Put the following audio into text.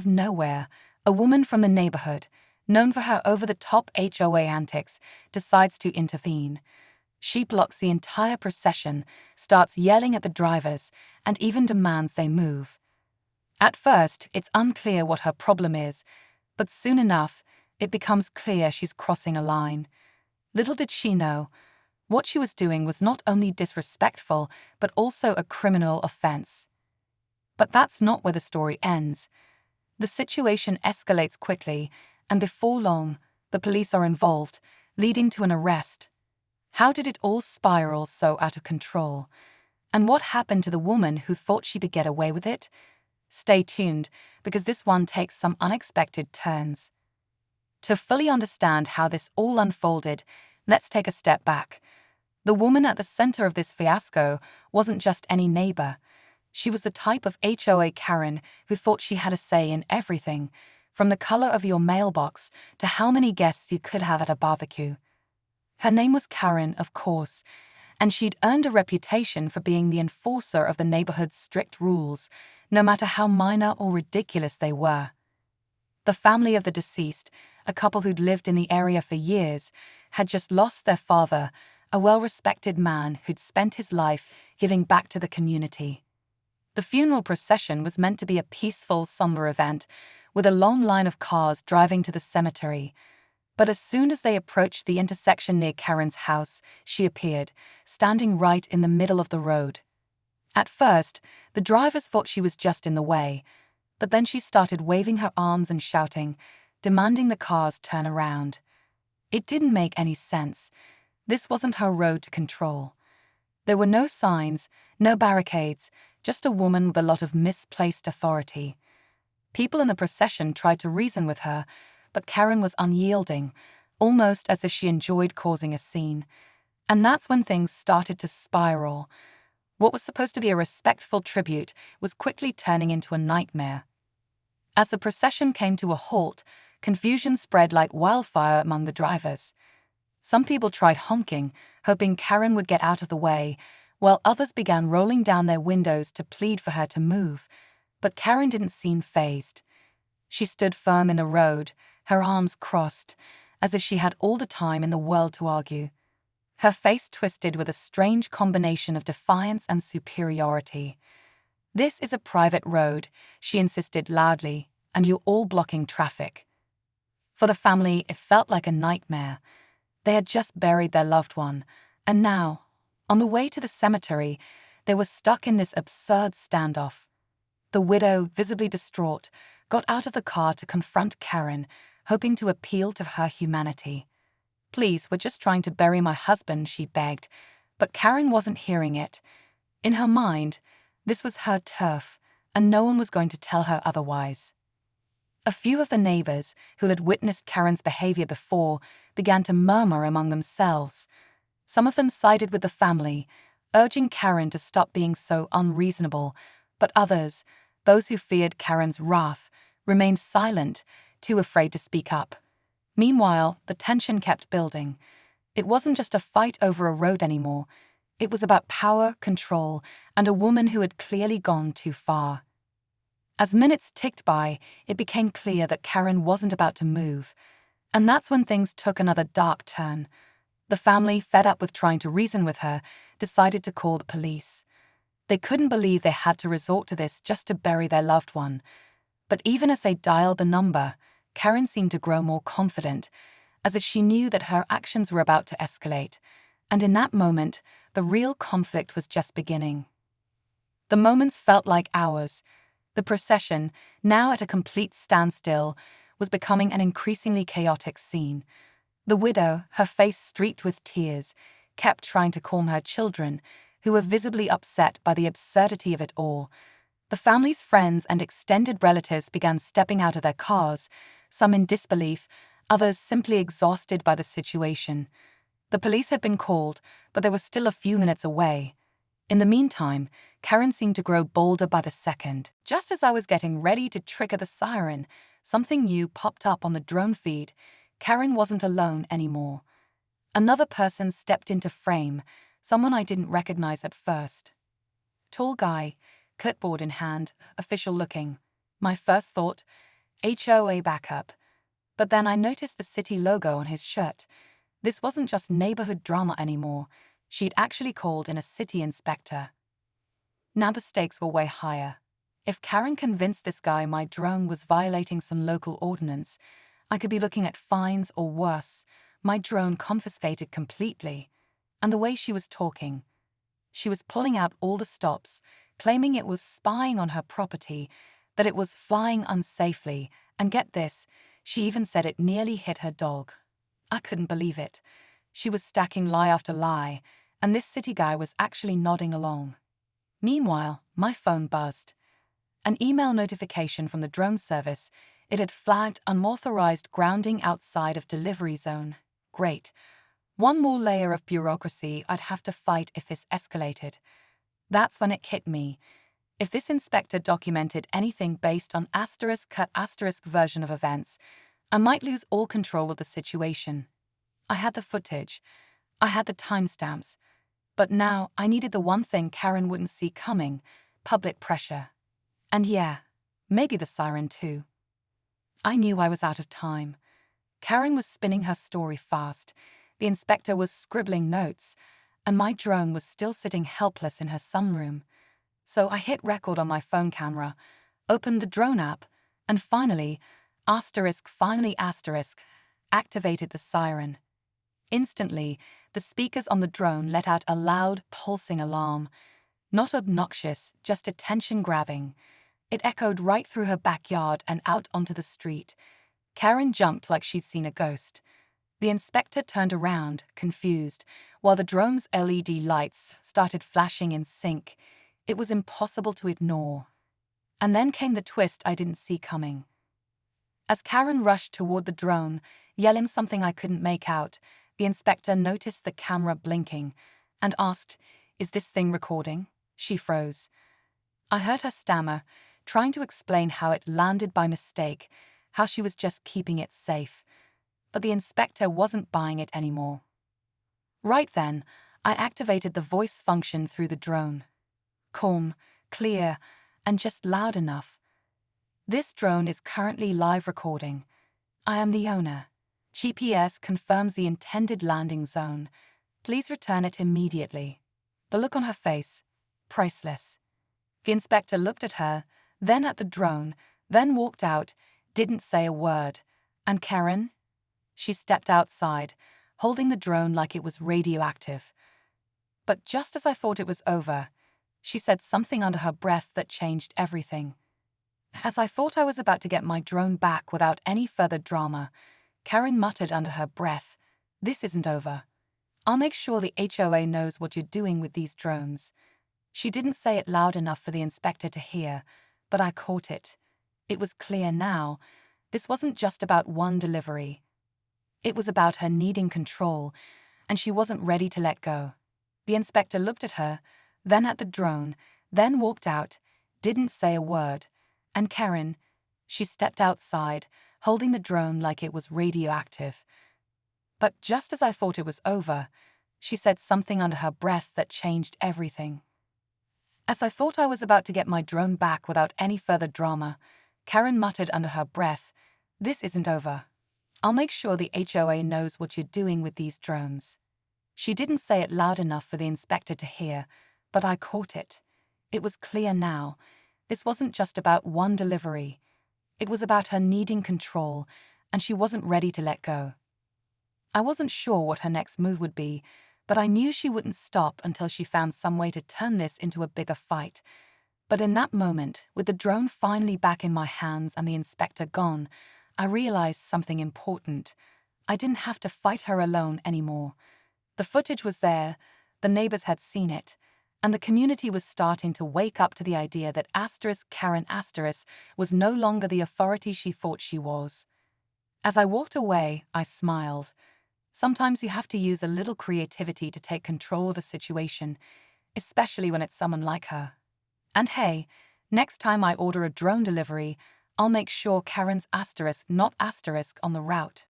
Of nowhere, a woman from the neighborhood, known for her over-the-top HOA antics, decides to intervene. She blocks the entire procession, starts yelling at the drivers, and even demands they move. At first, it's unclear what her problem is, but soon enough, it becomes clear she's crossing a line. Little did she know, what she was doing was not only disrespectful, but also a criminal offense. But that's not where the story ends. The situation escalates quickly, and before long, the police are involved, leading to an arrest. How did it all spiral so out of control? And what happened to the woman who thought she could get away with it? Stay tuned, because this one takes some unexpected turns. To fully understand how this all unfolded, let's take a step back. The woman at the center of this fiasco wasn't just any neighbor. She was the type of HOA Karen who thought she had a say in everything, from the color of your mailbox to how many guests you could have at a barbecue. Her name was Karen, of course, and she'd earned a reputation for being the enforcer of the neighborhood's strict rules, no matter how minor or ridiculous they were. The family of the deceased, a couple who'd lived in the area for years, had just lost their father, a well-respected man who'd spent his life giving back to the community. The funeral procession was meant to be a peaceful, somber event, with a long line of cars driving to the cemetery. But as soon as they approached the intersection near Karen's house, she appeared, standing right in the middle of the road. At first, the drivers thought she was just in the way, but then she started waving her arms and shouting, demanding the cars turn around. It didn't make any sense. This wasn't her road to control. There were no signs, no barricades, just a woman with a lot of misplaced authority. People in the procession tried to reason with her, but Karen was unyielding, almost as if she enjoyed causing a scene. And that's when things started to spiral. What was supposed to be a respectful tribute was quickly turning into a nightmare. As the procession came to a halt, confusion spread like wildfire among the drivers. Some people tried honking, hoping Karen would get out of the way, while others began rolling down their windows to plead for her to move. But Karen didn't seem fazed. She stood firm in the road, her arms crossed, as if she had all the time in the world to argue. Her face twisted with a strange combination of defiance and superiority. "This is a private road," she insisted loudly, "and you're all blocking traffic." For the family, it felt like a nightmare. They had just buried their loved one, and now, on the way to the cemetery, they were stuck in this absurd standoff. The widow, visibly distraught, got out of the car to confront Karen, hoping to appeal to her humanity. "Please, we're just trying to bury my husband," she begged, but Karen wasn't hearing it. In her mind, this was her turf, and no one was going to tell her otherwise. A few of the neighbors, who had witnessed Karen's behavior before, began to murmur among themselves. Some of them sided with the family, urging Karen to stop being so unreasonable, but others, those who feared Karen's wrath, remained silent, too afraid to speak up. Meanwhile, the tension kept building. It wasn't just a fight over a road anymore. It was about power, control, and a woman who had clearly gone too far. As minutes ticked by, it became clear that Karen wasn't about to move. And that's when things took another dark turn. The family, fed up with trying to reason with her, decided to call the police. They couldn't believe they had to resort to this just to bury their loved one. But even as they dialed the number, Karen seemed to grow more confident, as if she knew that her actions were about to escalate. And in that moment, the real conflict was just beginning. The moments felt like hours. The procession, now at a complete standstill, was becoming an increasingly chaotic scene. The widow, her face streaked with tears, kept trying to calm her children, who were visibly upset by the absurdity of it all. The family's friends and extended relatives began stepping out of their cars, some in disbelief, others simply exhausted by the situation. The police had been called, but they were still a few minutes away. In the meantime, Karen seemed to grow bolder by the second. Just as I was getting ready to trigger the siren, something new popped up on the drone feed. Karen wasn't alone anymore. Another person stepped into frame, someone I didn't recognize at first. Tall guy, clipboard in hand, official looking. My first thought, HOA backup. But then I noticed the city logo on his shirt. This wasn't just neighborhood drama anymore. She'd actually called in a city inspector. Now the stakes were way higher. If Karen convinced this guy my drone was violating some local ordinance, I could be looking at fines or worse, my drone confiscated completely. And the way she was talking, she was pulling out all the stops, claiming it was spying on her property, that it was flying unsafely, and get this, she even said it nearly hit her dog. I couldn't believe it. She was stacking lie after lie, and this city guy was actually nodding along. Meanwhile, my phone buzzed. An email notification from the drone service. It had flagged unauthorized grounding outside of delivery zone. Great. One more layer of bureaucracy I'd have to fight if this escalated. That's when it hit me. If this inspector documented anything based on *cut* version of events, I might lose all control of the situation. I had the footage. I had the timestamps. But now I needed the one thing Karen wouldn't see coming: public pressure. And yeah, maybe the siren too. I knew I was out of time. Karen was spinning her story fast. The inspector was scribbling notes, and my drone was still sitting helpless in her sunroom. So I hit record on my phone camera, opened the drone app, and finally, activated the siren. Instantly, the speakers on the drone let out a loud, pulsing alarm. Not obnoxious, just attention-grabbing. It echoed right through her backyard and out onto the street. Karen jumped like she'd seen a ghost. The inspector turned around, confused, while the drone's LED lights started flashing in sync. It was impossible to ignore. And then came the twist I didn't see coming. As Karen rushed toward the drone, yelling something I couldn't make out, the inspector noticed the camera blinking and asked, "Is this thing recording?" She froze. I heard her stammer, trying to explain how it landed by mistake, how she was just keeping it safe. But the inspector wasn't buying it anymore. Right then, I activated the voice function through the drone. Calm, clear, and just loud enough. "This drone is currently live recording. I am the owner. GPS confirms the intended landing zone. Please return it immediately." The look on her face, priceless. The inspector looked at her, then at the drone, then walked out, didn't say a word. And Karen? She stepped outside, holding the drone like it was radioactive. But just as I thought it was over, she said something under her breath that changed everything. As I thought I was about to get my drone back without any further drama, Karen muttered under her breath, "This isn't over. I'll make sure the HOA knows what you're doing with these drones." She didn't say it loud enough for the inspector to hear, but I caught it. It was clear now. This wasn't just about one delivery. It was about her needing control, and she wasn't ready to let go. The inspector looked at her, then at the drone, then walked out, didn't say a word. And Karen, she stepped outside, holding the drone like it was radioactive. But just as I thought it was over, she said something under her breath that changed everything. As I thought I was about to get my drone back without any further drama, Karen muttered under her breath, "This isn't over. I'll make sure the HOA knows what you're doing with these drones." She didn't say it loud enough for the inspector to hear, but I caught it. It was clear now. This wasn't just about one delivery. It was about her needing control, and she wasn't ready to let go. I wasn't sure what her next move would be, but I knew she wouldn't stop until she found some way to turn this into a bigger fight. But in that moment, with the drone finally back in my hands and the inspector gone, I realized something important. I didn't have to fight her alone anymore. The footage was there, the neighbors had seen it, and the community was starting to wake up to the idea that Karen was no longer the authority she thought she was. As I walked away, I smiled. Sometimes you have to use a little creativity to take control of a situation, especially when it's someone like her. And hey, next time I order a drone delivery, I'll make sure Karen's *, not * on the route.